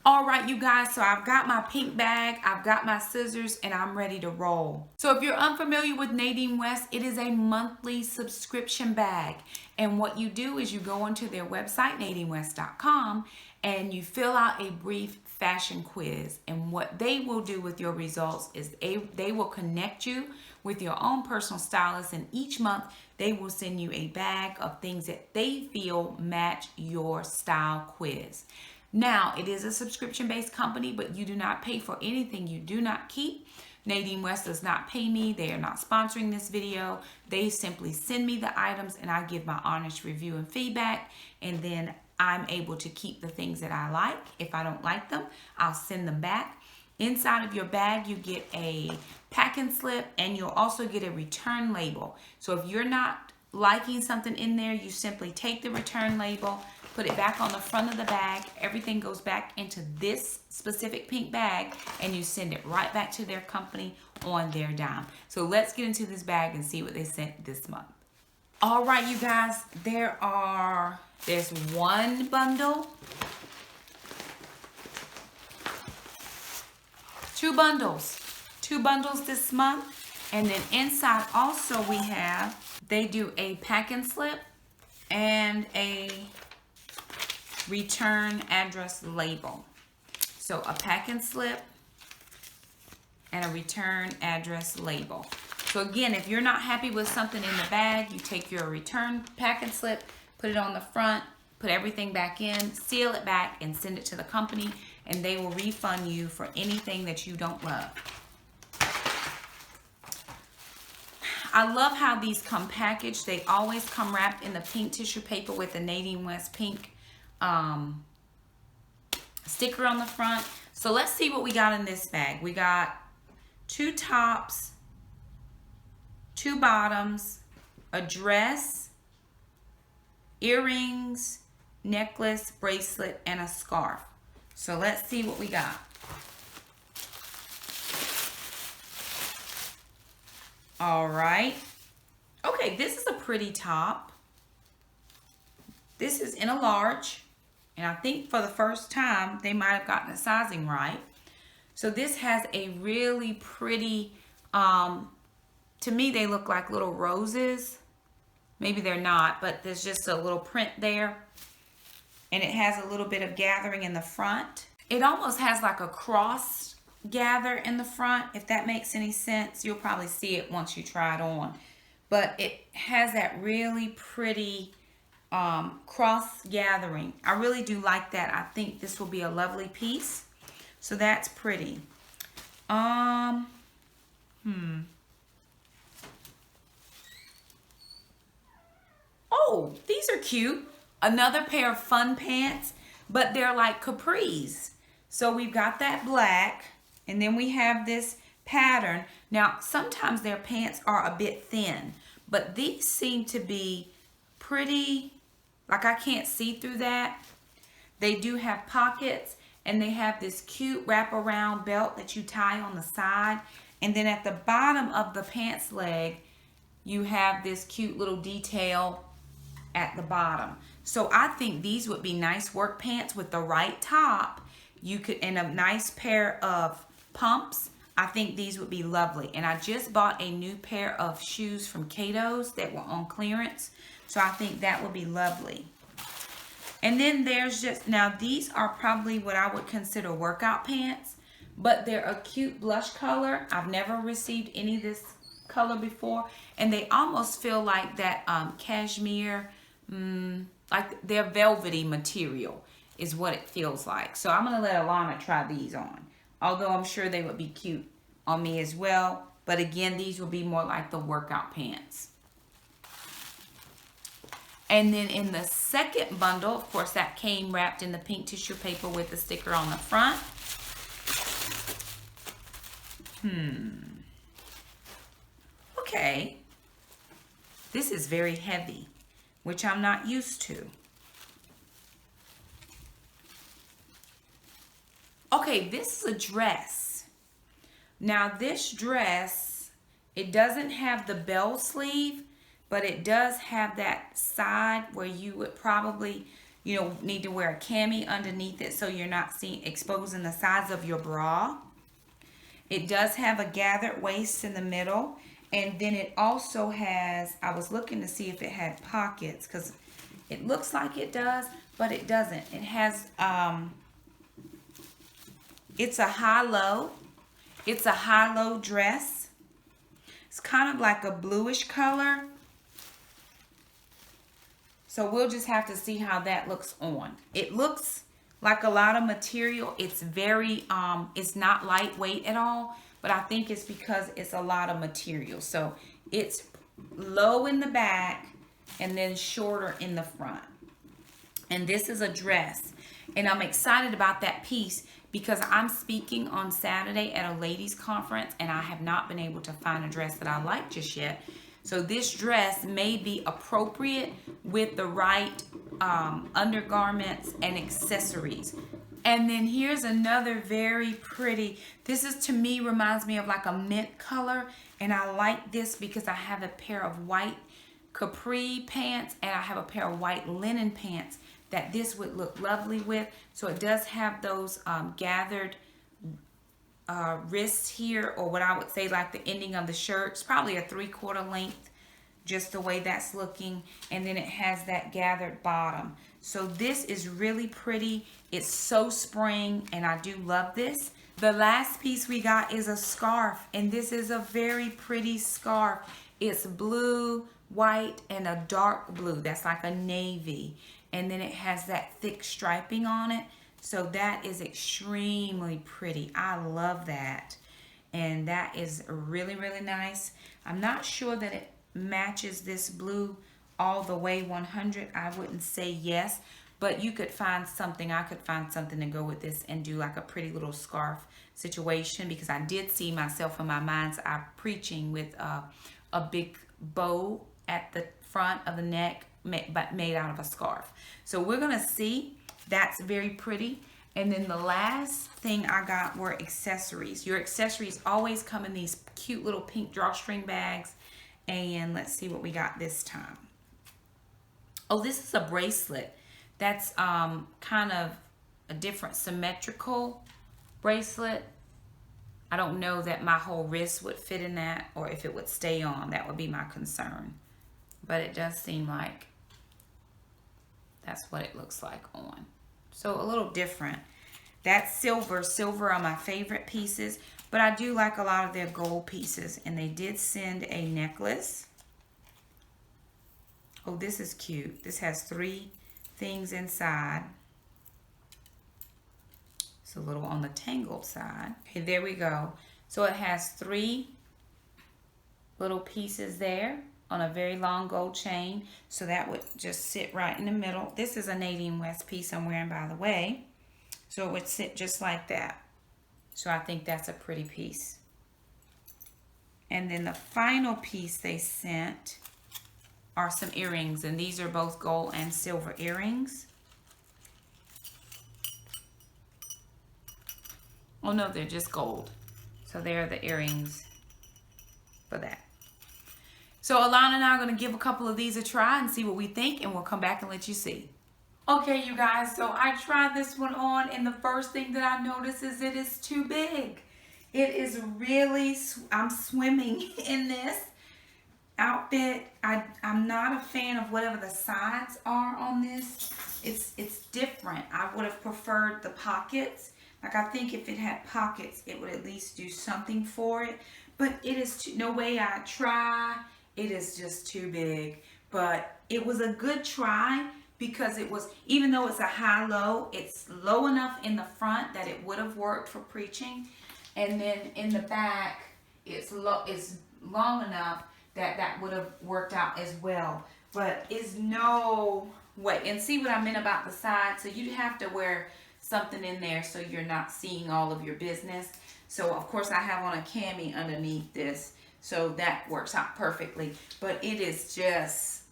All right, you guys, so I've got my pink bag, I've got my scissors, and I'm ready to roll. So if you're unfamiliar with Nadine West, it is a monthly subscription bag. And what you do is you go onto their website, nadinewest.com, and you fill out a brief fashion quiz. And what they will do with your results is they will connect you with your own personal stylist, and each month they will send you a bag of things that they feel match your style quiz. Now, it is a subscription-based company, but you do not pay for anything you do not keep. Nadine West does not pay me. They are not sponsoring this video. They simply send me the items and I give my honest review and feedback, and then I'm able to keep the things that I like. If I don't like them, I'll send them back. Inside of your bag, you get a packing slip and you'll also get a return label. So if you're not liking something in there, you simply take the return label, put it back on the front of the bag. Everything goes back into this specific pink bag and you send it right back to their company on their dime. So let's get into this bag and see what they sent this month. All right, you guys, there's one bundle, two bundles this month. And then inside also they do a packing slip and a return address label. So a packing slip and a return address label. So again, if you're not happy with something in the bag, you take your return packing slip, put it on the front, put everything back in, seal it back, and send it to the company, and they will refund you for anything that you don't love. I love how these come packaged. They always come wrapped in the pink tissue paper with the Nadine West pink sticker on the front. So let's see what we got in this bag. We got 2 tops, 2 bottoms, a dress, earrings, necklace, bracelet, and a scarf. So let's see what we got. All right. Okay, this is a pretty top. This is in a large. And I think for the first time, they might have gotten the sizing right. So this has a really pretty, to me, they look like little roses. Maybe they're not, but there's just a little print there. And it has a little bit of gathering in the front. It almost has like a cross gather in the front, if that makes any sense. You'll probably see it once you try it on. But it has that really pretty cross gathering. I really do like that. I think this will be a lovely piece. So that's pretty. Oh, these are cute. Another pair of fun pants, but they're like capris. So we've got that black, and then we have this pattern. Now, sometimes their pants are a bit thin, but these seem to be pretty. Like, I can't see through that. They do have pockets, and they have this cute wraparound belt that you tie on the side. And then at the bottom of the pants leg, you have this cute little detail at the bottom. So I think these would be nice work pants with the right top. You could, and a nice pair of pumps. I think these would be lovely. And I just bought a new pair of shoes from Cato's that were on clearance. So I think that would be lovely. And then there's just, now these are probably what I would consider workout pants, but they're a cute blush color. I've never received any of this color before. And they almost feel like that cashmere, like they're velvety material is what it feels like. So I'm going to let Alana try these on. Although I'm sure they would be cute on me as well. But again, these will be more like the workout pants. And then in the second bundle, of course, that came wrapped in the pink tissue paper with the sticker on the front. Okay. This is very heavy, which I'm not used to. Okay, this is a dress. Now this dress, it doesn't have the bell sleeve, but it does have that side where you would probably you need to wear a cami underneath it so you're not exposing the sides of your bra. It does have a gathered waist in the middle. And then it also has, I was looking to see if it had pockets because it looks like it does, but it doesn't. It has, it's a high-low. It's a high-low dress. It's kind of like a bluish color. So we'll just have to see how that looks on. It looks like a lot of material. It's very, it's not lightweight at all, but I think it's because it's a lot of material. So it's low in the back and then shorter in the front. And this is a dress. And I'm excited about that piece because I'm speaking on Saturday at a ladies conference and I have not been able to find a dress that I like just yet. So this dress may be appropriate with the right undergarments and accessories. And then here's another very pretty, this is to me reminds me of like a mint color. And I like this because I have a pair of white capri pants and I have a pair of white linen pants that this would look lovely with. So it does have those gathered wrists here, or what I would say like the ending of the shirt. It's probably a 3/4 length, just the way that's looking. And then it has that gathered bottom. So this is really pretty. It's so spring and I do love this. The last piece we got is a scarf, and this is a very pretty scarf. It's blue, white, and a dark blue. That's like a navy. And then it has that thick striping on it. So that is extremely pretty. I love that. And that is really, really nice. I'm not sure that it matches this blue all the way 100. I wouldn't say yes, but you could find something. I could find something to go with this and do like a pretty little scarf situation, because I did see myself in my mind's eye preaching with a big bow at the front of the neck, but made out of a scarf. So we're gonna see. That's very pretty. And then the last thing I got were accessories. Your accessories always come in these cute little pink drawstring bags. And let's see what we got this time. Oh, this is a bracelet. That's kind of a different symmetrical bracelet. I don't know that my whole wrist would fit in that, or if it would stay on. That would be my concern. But it does seem like that's what it looks like on. So a little different. That's silver. Silver are my favorite pieces, but I do like a lot of their gold pieces. And they did send a necklace. Oh, this is cute. This has 3 things inside. It's a little on the tangled side. Okay, there we go. So it has 3 little pieces there on a very long gold chain. So that would just sit right in the middle. This is a Nadine West piece I'm wearing, by the way. So it would sit just like that. So I think that's a pretty piece. And then the final piece they sent are some earrings. And these are both gold and silver earrings. Oh no, they're just gold. So there are the earrings for that. So Alana and I are going to give a couple of these a try and see what we think, and we'll come back and let you see. Okay, you guys, so I tried this one on, and the first thing that I noticed is it is too big. It is really, I'm swimming in this outfit. I'm not a fan of whatever the sides are on this. It's different. I would have preferred the pockets. Like, I think if it had pockets, it would at least do something for it. But it is no way I try. It is just too big. But it was a good try, because it was, even though it's a high-low, it's low enough in the front that it would have worked for preaching. And then in the back, it's long enough that that would have worked out as well. But it's no way. And see what I meant about the side? So you'd have to wear something in there so you're not seeing all of your business. So of course I have on a cami underneath this, so that works out perfectly. But it is just,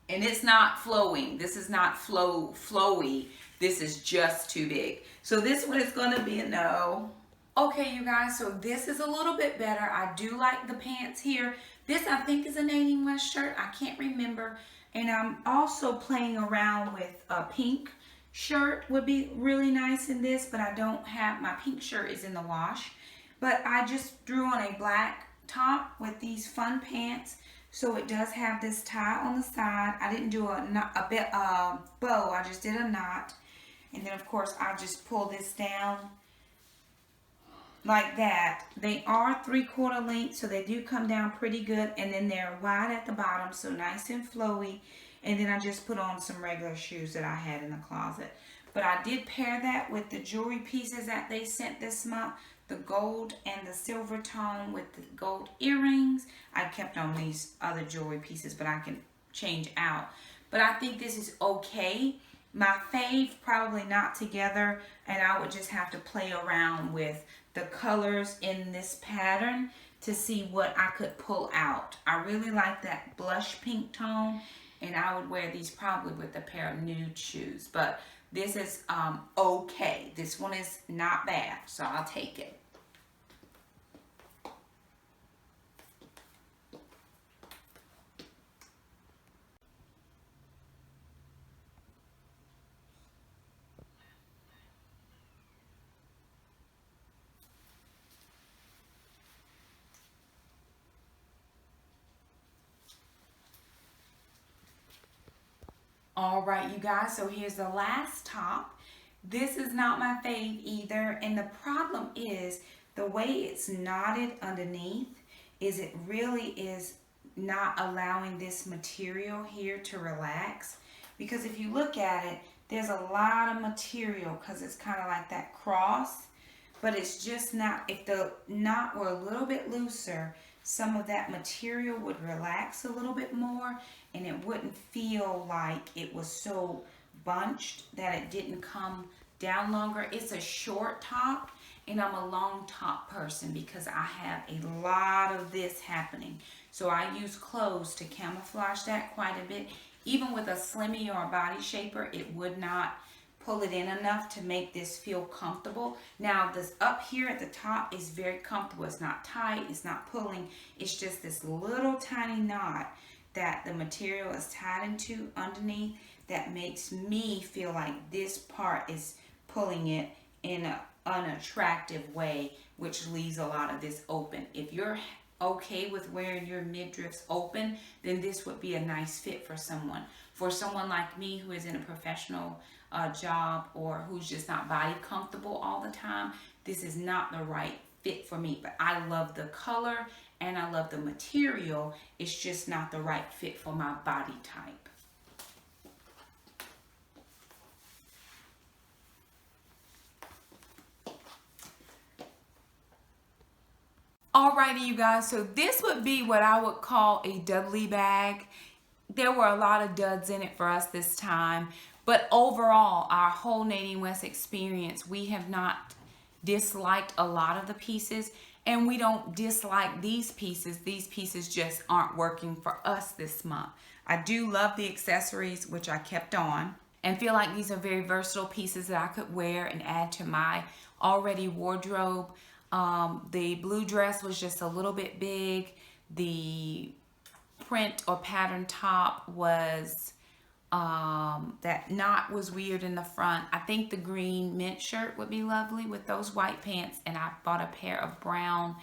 and it's not flowing. This is not flowy. This is just too big. So this one is going to be a no. Okay, you guys, so this is a little bit better. I do like the pants here. This, I think, is a Nadine West shirt. I can't remember. And I'm also playing around with a pink shirt would be really nice in this, but I don't have, my pink shirt is in the wash. But I just drew on a black top with these fun pants. So it does have this tie on the side. I didn't do a bow, I just did a knot. And then of course I just pull this down like that. They are 3/4 length, so they do come down pretty good. And then they're wide at the bottom, so nice and flowy. And then I just put on some regular shoes that I had in the closet. But I did pair that with the jewelry pieces that they sent this month. The gold and the silver tone with the gold earrings. I kept on these other jewelry pieces, but I can change out. But I think this is okay. My fave, probably not together, and I would just have to play around with the colors in this pattern to see what I could pull out. I really like that blush pink tone, and I would wear these probably with a pair of nude shoes. But this is okay. This one is not bad, so I'll take it. All right, you guys, so here's the last top. This is not my fave either, and the problem is the way it's knotted underneath is it really is not allowing this material here to relax. Because if you look at it, there's a lot of material because it's kind of like that cross, but it's just not. If the knot were a little bit looser, some of that material would relax a little bit more, and it wouldn't feel like it was so bunched that it didn't come down longer. It's a short top, and I'm a long top person because I have a lot of this happening. So I use clothes to camouflage that quite a bit. Even with a slimmy or a body shaper, it would not pull it in enough to make this feel comfortable. Now this up here at the top is very comfortable. It's not tight, it's not pulling. It's just this little tiny knot that the material is tied into underneath that makes me feel like this part is pulling it in an unattractive way, which leaves a lot of this open. If you're okay with wearing your midriffs open, then this would be a nice fit for someone. For someone like me who is in a professional job or who's just not body comfortable all the time, this is not the right fit for me. But I love the color and I love the material. It's just not the right fit for my body type. Alrighty, you guys, so this would be what I would call a dudley bag. There were a lot of duds in it for us this time, but overall, our whole Nadine West experience, we have not disliked a lot of the pieces, and we don't dislike these pieces. These pieces just aren't working for us this month. I do love the accessories, which I kept on, and feel like these are very versatile pieces that I could wear and add to my already wardrobe. The blue dress was just a little bit big. The print or pattern top was, that knot was weird in the front. I think the green mint shirt would be lovely with those white pants, and I bought a pair of brown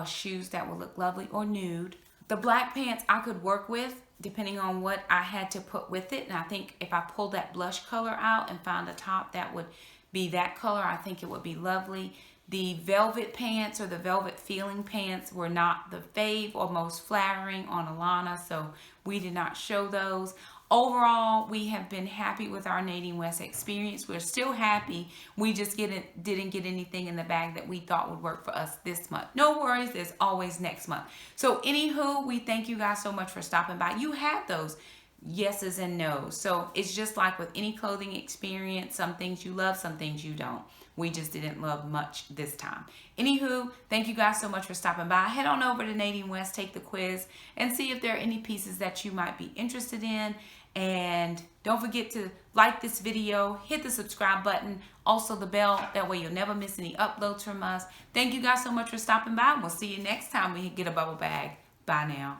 shoes that would look lovely, or nude. The black pants I could work with depending on what I had to put with it, and I think if I pulled that blush color out and found a top that would be that color, I think it would be lovely. The velvet pants or the velvet feeling pants were not the fave or most flattering on Alana, so we did not show those. Overall, we have been happy with our Nadine West experience. We're still happy. We just didn't get anything in the bag that we thought would work for us this month. No worries, there's always next month. So anywho, we thank you guys so much for stopping by. You have those yeses and nos. So it's just like with any clothing experience, some things you love, some things you don't. We just didn't love much this time. Anywho, thank you guys so much for stopping by. Head on over to Nadine West, take the quiz, and see if there are any pieces that you might be interested in. And don't forget to like this video, hit the subscribe button, also the bell. That way you'll never miss any uploads from us. Thank you guys so much for stopping by, and we'll see you next time we get a bubble bag. Bye now.